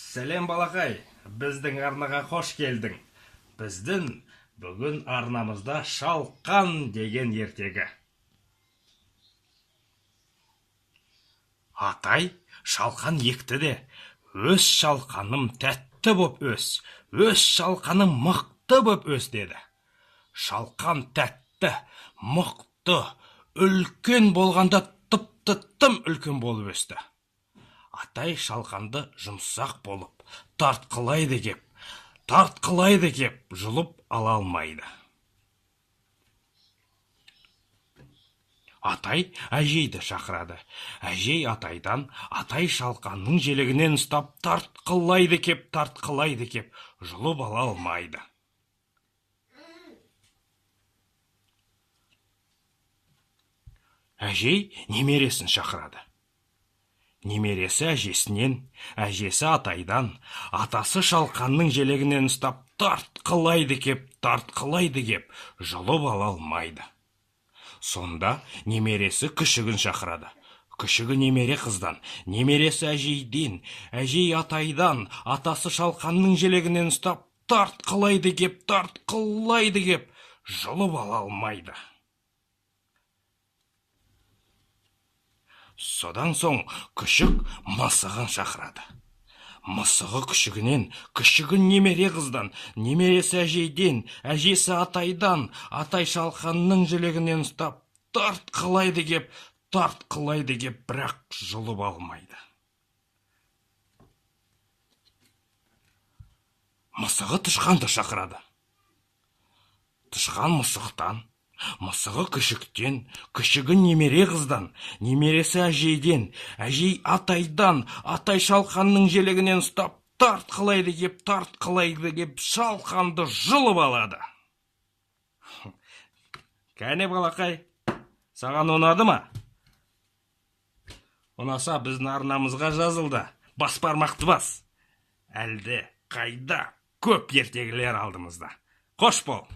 Сәлем балақай, біздің арнаға қош келдің. Біздің бүгін арнамызда шалқан деген ертегі. Атай шалқан екті де, өс шалқаным тәтті боп өс, өс шалқаным мықты боп өс деді. Шалқан тәтті, мықты, үлкен болғанда тым үлкен болып өсті. Атай шалқанды жұмсақ болып, тартқылайды кеп, жұлып ала алмайды. Атай әжейді шақырады. Әжей атайдан, атай шалқанның желегінен ұстап, тартқылайды кеп, жұлып ала алмайды. Әжей немересін шақырады. Немересі әжесінен, әжесі атайдан, атасы шалқанның желегінен ұстап, тартқылайды кеп, жұлып ала алмайды. Сонда немересі күшігін шақырады. Күшігі немере қыздан, немересі әжейден, әжей атайдан, атасы шалқанның желегінен ұстап, тартқылайды кеп, жұлып ала алмайды. Содан соң күшік мысығын шақырады. Мысығы күшігінен, күшігін немере қыздан, немересі әжейден, әжесі атайдан, атай шалқанның желегінен ұстап, тартқылайды кеп, бірақ жұлып алмайды. Мысығы тышқанды шақырады. Тышқан мысықтан, мысығы күшіктен, күшігі немере қыздан, немересі әжейден, әжей атайдан, атай шалқанның желегінен ұстап, тартқылайды кеп, шалқанды жұлып алады. Кәне балақай, саған ұнады ма? Ұнаса біздің арнамызға жазылды. Бас бармақты бас. Әлде қайда көп ертегілер алдымызда. Қош бол!